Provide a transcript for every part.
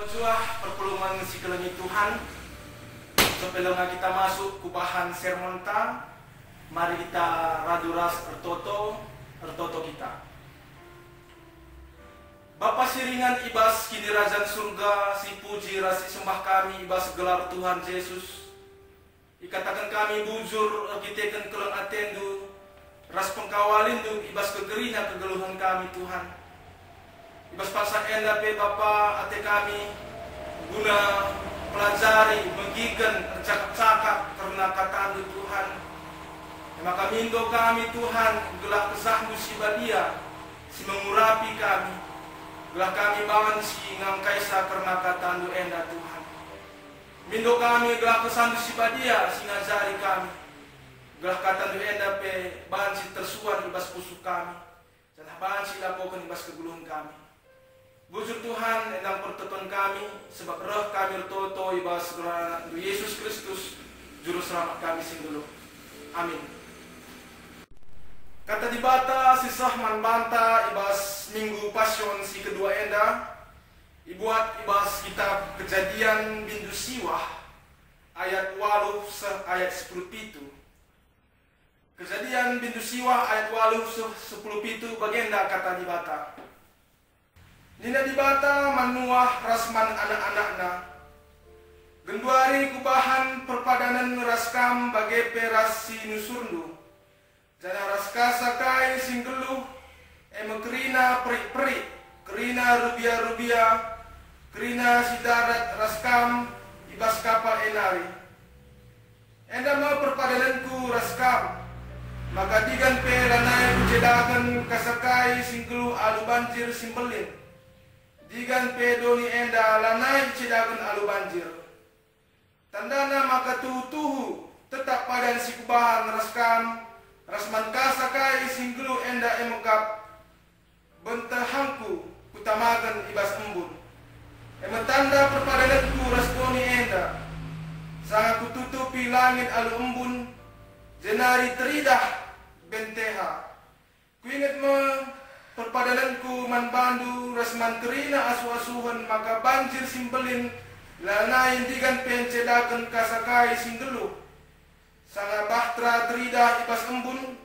Jua perpulungan si kelengi Tuhan. Sebelum kita masuk ke bahan sermon ta, mari kita raduras ertoto kita. Bapa siringan ibas kini Rajan surga, si puji rasi sembah kami ibas gelar Tuhan Yesus. Ikatakan kami bujur kita keleng atendu, ras pengkawalindu ibas kegerina kegeluhan kami Tuhan. Ibas paksa enda pe Bapa ate kami guna pelajari, menggigen, cakap-cakap karena kata Tuhan. Maka mindo kami Tuhan, gelah kesahmu si badia, si mengurapi kami. Gelah kami bangun si ngangkaisa karena kata enda Tuhan. Mindo kami gelah kesahmu si badia, si ngajari kami. Gelah kata enda pe bahan si tersuan ibas pusuk kami. Dan bahan si lakukan ibas keguluhan kami. Bujur Tuhan endang pertutuan kami, sebab roh kami toto ibas gelar Yesus Kristus, juru selamat kami sing dulu. Amin. Kata dibata sisah manbanta ibas minggu passion si kedua enda, ibuat ibas kitab Kejadian bindu siwah ayat 8 ayat 10 Kejadian bindu siwah ayat 8 10 bagenda kata dibata. Nina dibata manuah rasman anak-anakna. Genduari kubahan perpadanan raskam bagai peras si nusurnu. Jana raska sakai singgeluh kerina perik-perik, kerina rubia-rubia, kerina si darat raskam ibas kapal enari. Enda mau perpadananku raskam, maka digan pe lanai kucedakan kasakai singgeluh alu banjir simbelin. Digan pedoni enda lanai cedakan alu banjir. Tandana maka tuhu tetap padan si kubahan raskam, rasman kasakai singgelu enda emekap, bentahangku kutamakan ibas embun. Emetanda perpadananku rasdoni enda, sangat kututupi langit alu embun, jenari teridah benteha. Kuingat perpadananku man bandu rasman kerina asu-asuhan maka banjir simbelin lanain digan pencedakan kasakai singgelu sanga bahtra teridah ibas embun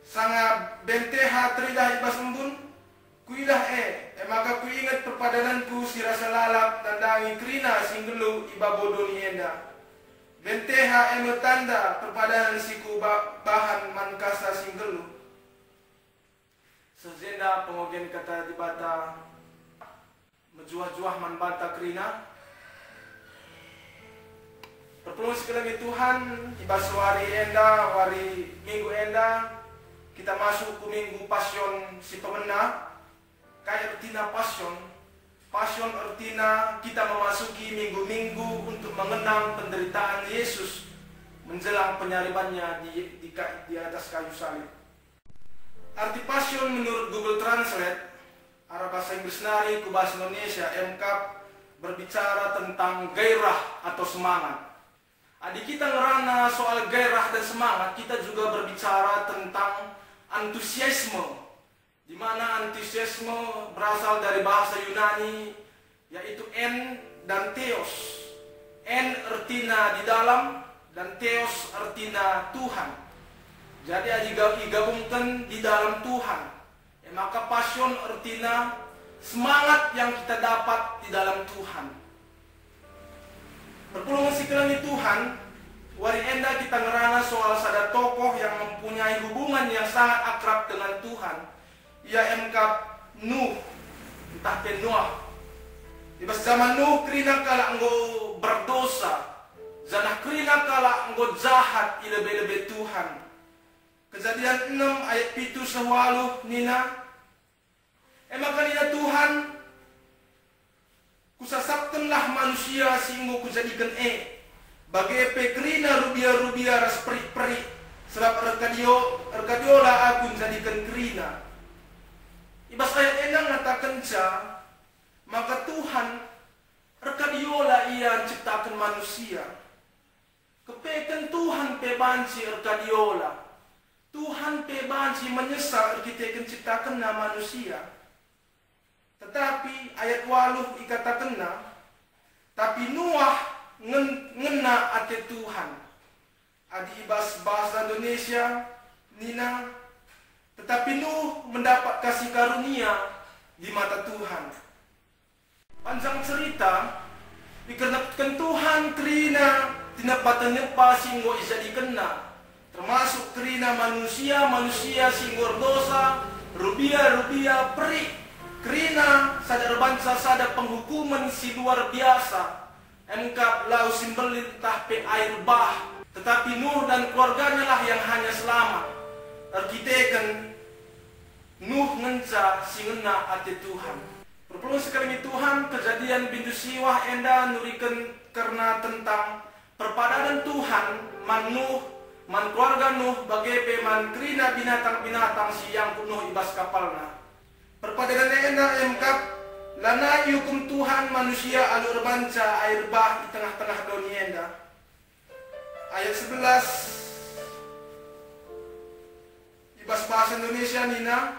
sanga benteha teridah ibas embun kuidah maka kuingat perpadananku si rasa lalap nandangi kerina singgelu ibabodoni enda benteha tanda perpadanan siku bahan mankasa singgelu. Sejenda pengogen kata dibata menjuah-juah manbanta kerina. Perpulungan sekalian Tuhan ibas wari enda, wari minggu enda, kita masuk ke minggu passion si pemena. Kayak ertina passion ertina kita memasuki minggu-minggu untuk mengenang penderitaan Yesus menjelang penyalibannya di atas kayu salib. Arti passion menurut Google Translate, arah bahasa Inggris nari ke bahasa Indonesia, MKAP berbicara tentang gairah atau semangat. Adik kita ngerana soal gairah dan semangat, kita juga berbicara tentang antusiasme. Di mana antusiasme berasal dari bahasa Yunani, yaitu en dan theos. En artinya di dalam, dan theos artinya Tuhan. Jadi digabungkan di dalam Tuhan. Maka passion artinya semangat yang kita dapat di dalam Tuhan. Perpulungan sekalian Tuhan, wari enda kita ngerana soal sada tokoh yang mempunyai hubungan yang sangat akrab dengan Tuhan. Ia emkap Nuh, entah Noah. Di zaman Nuh kerina kala enggo berdosa, zanah kerina kala enggo jahat ilebe-lebe Tuhan. Kejadian 6 ayat 7 sewaluh nina. Maka nina Tuhan, kusasapkanlah manusia sehingga kujadikan bagai pekerina rubia-rubia ras perik-perik. Sebab erkadiola aku jadikan kerina. Ibas ayat endang ngatakan maka Tuhan erkadiola ia ciptakan manusia. Kepekan Tuhan pebanci erkadiola. Tuhan pebanci menyesal kita ciptakan manusia. Tetapi ayat 8 ikatakenna, tapi Nuh ngena ate Tuhan. Adi bahasa Indonesia Nina, tetapi Nuh mendapat kasih karunia di mata Tuhan. Panjang cerita, dikarenakan Tuhan kerina tinapatan-nepa singgo isa dikena, termasuk kerina manusia singgor dosa, rubia peri, kerina sadar bangsa sadar penghukuman si luar biasa, engkap lau simbelin tahpe air bah, tetapi Nuh dan keluarganya lah yang hanya selamat. Arkiteken Nuh ngenca singena ate Tuhan. Perpuluh sekali Tuhan, kejadian bintu siwah enda nurikan karena tentang perpadanan Tuhan man Nuh, man keluarga Nuh bagai man kerina binatang-binatang si yang Nuh ibas kapalna. Perpadanan enda emkap lana hukum Tuhan manusia alur banca air bah di tengah-tengah dunia enda. Ayat 11 ibas bahasa Indonesia Nina,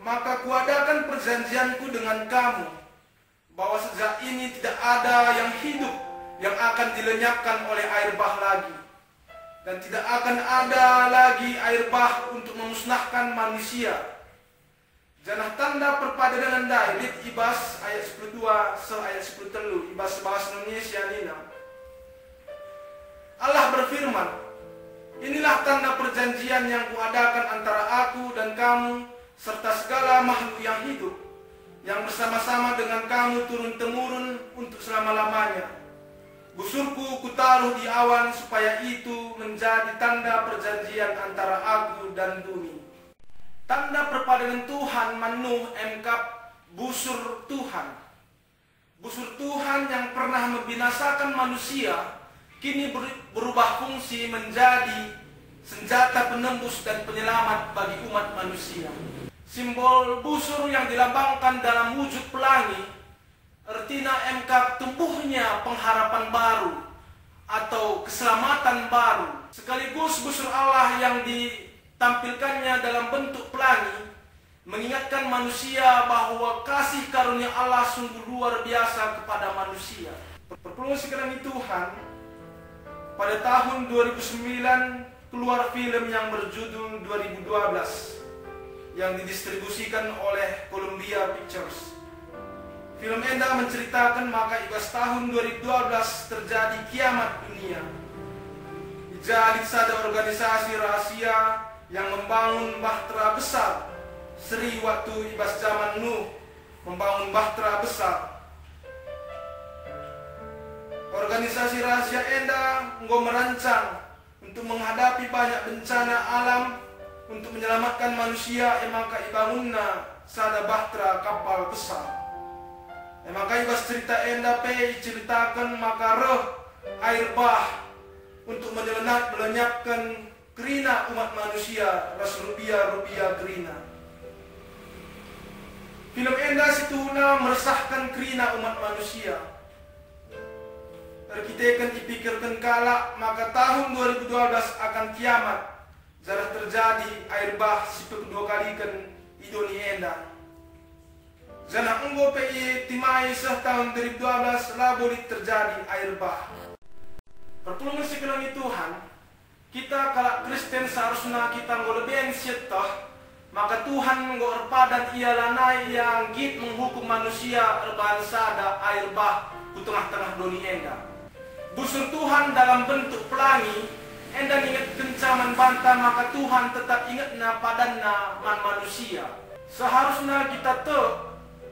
maka kuadakan perjanjianku dengan kamu, bahwa sejak ini tidak ada yang hidup yang akan dilenyapkan oleh air bah lagi, dan tidak akan ada lagi air bah untuk memusnahkan manusia. Janah tanda perpadanan David ibas ayat 12 ayat 13 ibas bahasa Indonesia Nina. Allah berfirman, inilah tanda perjanjian yang kuadakan antara aku dan kamu serta segala makhluk yang hidup yang bersama-sama dengan kamu turun-temurun untuk selama-lamanya. Busurku kutaruh di awan supaya itu menjadi tanda perjanjian antara aku dan bumi. Tanda perpadanan Tuhan Nuh emkap busur Tuhan. Busur Tuhan yang pernah membinasakan manusia kini berubah fungsi menjadi senjata penembus dan penyelamat bagi umat manusia. Simbol busur yang dilambangkan dalam wujud pelangi, artinya emkap tumbuhnya pengharapan baru atau keselamatan baru. Sekaligus busur Allah yang ditampilkannya dalam bentuk pelangi mengingatkan manusia bahwa kasih karunia Allah sungguh luar biasa kepada manusia. Perpuluhan sekalian Tuhan, pada tahun 2009 keluar film yang berjudul 2012 yang didistribusikan oleh Columbia Pictures. Film enda menceritakan maka ibas tahun 2012 terjadi kiamat dunia. Jadi ada organisasi rahasia yang membangun bahtera besar. Seri waktu ibas zaman Nuh membangun bahtera besar. Organisasi rahasia enda merancang untuk menghadapi banyak bencana alam untuk menyelamatkan manusia, maka ibangunna sada bahtera kapal besar. Maka ibas cerita enda pe ceritakan maka roh air bah untuk melenyapkan kerina umat manusia, ras rubia kerina. Film enda situna meresahkan kerina umat manusia. Kita dipikirkan kala maka tahun 2012 akan kiamat. Jarah terjadi air bah sipe kedua kali kan idoni enda. Jana enggo pe timai sah tahun 2012 lah boleh terjadi air bah. Pertolongan sekalian Tuhan, kita kalau Kristen seharusnya kita enggo lebih syetah, maka Tuhan enggo erpadan ialah naik yang git menghukum manusia erbangsa ada air bah di tengah-tengah dunia enda. Busur Tuhan dalam bentuk pelangi, enda ingat kencaman bantah maka Tuhan tetap ingatna padanna man manusia. Seharusnya kita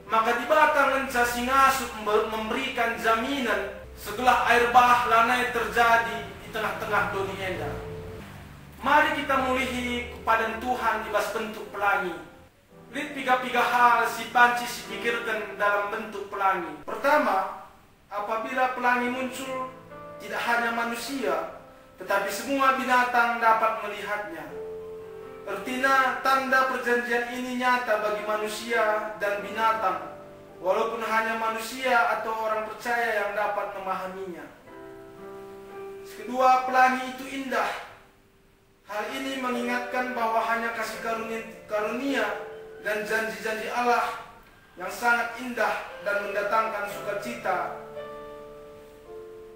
maka di batang ngenca singasut memberikan jaminan segala air bah lanai terjadi di tengah-tengah dunia enda. Mari kita mulihi kepada Tuhan di bas bentuk pelangi. Lihat tiga hal si panci si pikirkan dalam bentuk pelangi. Pertama, apabila pelangi muncul, tidak hanya manusia, tetapi semua binatang dapat melihatnya. Artinya tanda perjanjian ini nyata bagi manusia dan binatang, walaupun hanya manusia atau orang percaya yang dapat memahaminya. Kedua, pelangi itu indah. Hal ini mengingatkan bahwa hanya kasih karunia dan janji-janji Allah yang sangat indah dan mendatangkan sukacita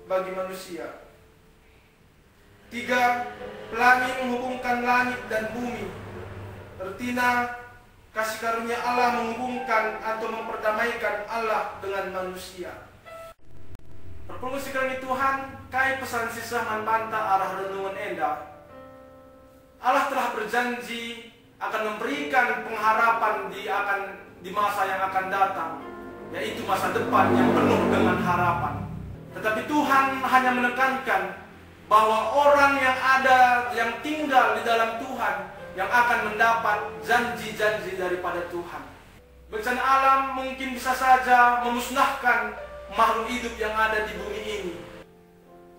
bagi manusia. 3. Pelangi menghubungkan langit dan bumi. Artinya kasih karunia Allah menghubungkan atau memperdamaikan Allah dengan manusia. Perpuluhan sekalian Tuhan, kai pesan sisa manbanta arah renungan enda. Allah telah berjanji akan memberikan pengharapan di masa yang akan datang, yaitu masa depan yang penuh dengan harapan. Tetapi Tuhan hanya menekankan bahwa orang yang tinggal di dalam Tuhan yang akan mendapat janji-janji daripada Tuhan. Bencana alam mungkin bisa saja memusnahkan makhluk hidup yang ada di bumi ini.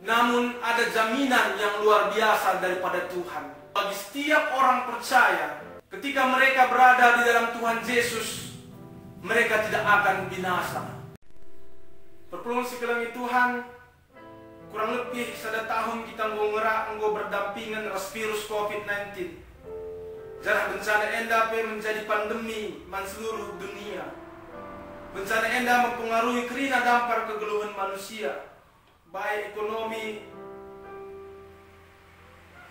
Namun ada jaminan yang luar biasa daripada Tuhan. Bagi setiap orang percaya, ketika mereka berada di dalam Tuhan Yesus, mereka tidak akan binasa. Perpuluhan sekalian Tuhan, kurang lebih 1 tahun kita berdampingan ras virus COVID-19. Jarah bencana enda menjadi pandemi man seluruh dunia. Bencana enda mempengaruhi kerina dampar kegeluhan manusia, baik ekonomi,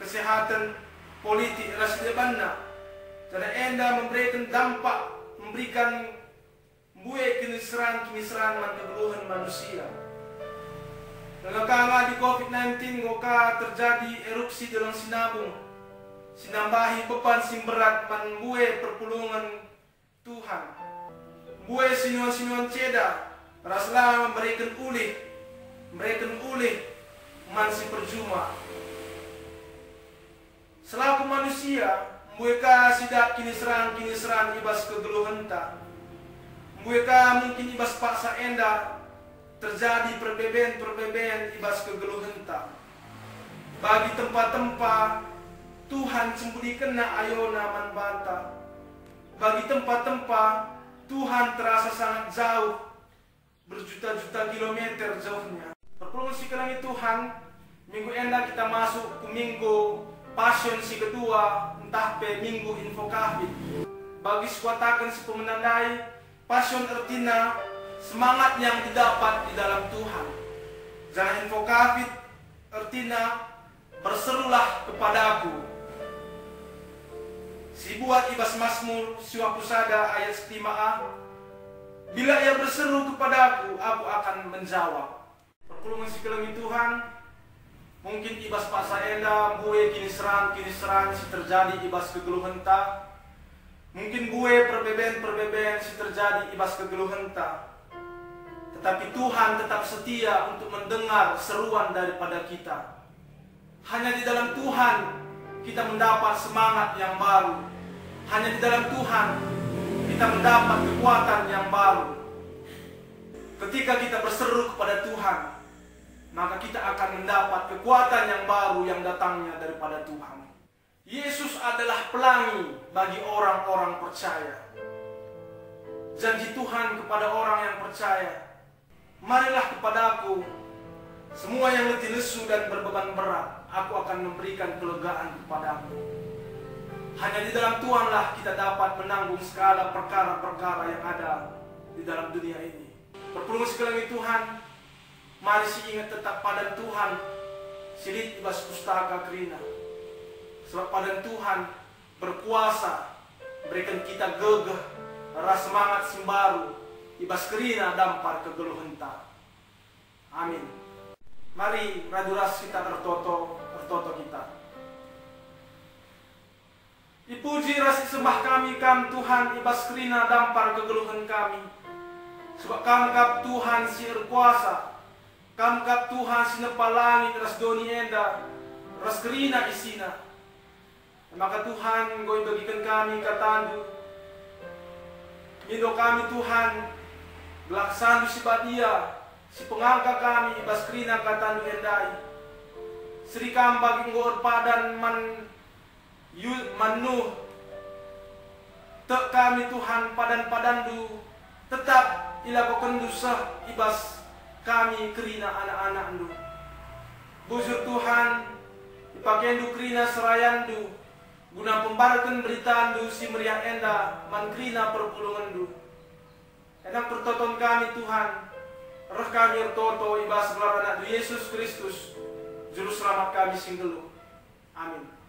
kesehatan, politik, ras depanna. Jarah enda memberikan dampak, memberikan buai kiniseran man kegeluhan manusia. Nagakanga di COVID-19 ngoka terjadi erupsi dalam sinabung. Sinambahi beban simberat man buai perpulungan Tuhan. Buai sinuan-sinuan ceda raslah memberikan ulih man si perjuma. Selaku manusia, buai sidak kiniseran ibas kegeluhenta. Buai mungkin ibas paksa enda terjadi perbeben ibas kegeluhenta. Bagi tempat-tempat Tuhan sembunyikan na ayona man banta. Bagi tempat-tempat Tuhan terasa sangat jauh, berjuta-juta kilometer jauhnya. Perpuluhan sekalian Tuhan, minggu enda kita masuk ke minggu Passion si kedua, entah pe minggu info COVID. Bagi sekuatakan si pemenandai, Passion artinya semangat yang didapat di dalam Tuhan. Jangan info COVID artinya berserulah kepadaku. Si buat ibas Mazmur siwa pusada ayat 5a. Bila ia berseru kepadaku, aku akan menjawab. Perpuluhan sekalian Tuhan, mungkin ibas paksa enda buai kiniseran si terjadi ibas kegeluhenta. Mungkin buai perbeben si terjadi ibas kegeluhenta. Tetapi Tuhan tetap setia untuk mendengar seruan daripada kita. Hanya di dalam Tuhan kita mendapat semangat yang baru. Hanya di dalam Tuhan kita mendapat kekuatan yang baru. Ketika kita berseru kepada Tuhan, maka kita akan mendapat kekuatan yang baru yang datangnya daripada Tuhan. Yesus adalah pelangi bagi orang-orang percaya. Janji Tuhan kepada orang yang percaya, marilah kepadaku, semua yang letih lesu dan berbeban berat, aku akan memberikan kelegaan kepadamu. Hanya di dalam Tuhanlah kita dapat menanggung segala perkara-perkara yang ada di dalam dunia ini. Perpuluhan sekalian Tuhan, mari ingat tetap pada Tuhan, silit ibas pustaka kerina. Sebab pada Tuhan berkuasa, berikan kita gegeh, rasa semangat simbaru, ibas kerina dampar kegeluhenta. Amin. Mari raduras kita tertoto kita. Ipuji rasi sembah kami Tuhan ibas kerina dampar kegeluhan kami. Sebab kap Tuhan si kuasa, kap Tuhan si nepalangit ras doni enda, ras kerina isina. Maka Tuhan goy bagikan kami katandu. Indo kami Tuhan, belaksandu si badia, si pengangka kami ibas kerina katandu endai. Sri kambag ingor padan manuh tek kami Tuhan padan-padandu tetap ilakokan dusah ibas kami kerina anak-anakndu. Bujur Tuhan ipakendu kerina serayandu guna pembarkan beritandu si meriah enda man kerina perpulungandu. Karena pertoton kami Tuhan, roh kami ertoto ibas gelar anak Yesus Kristus, Juru Selamat kami singgelu. Amin.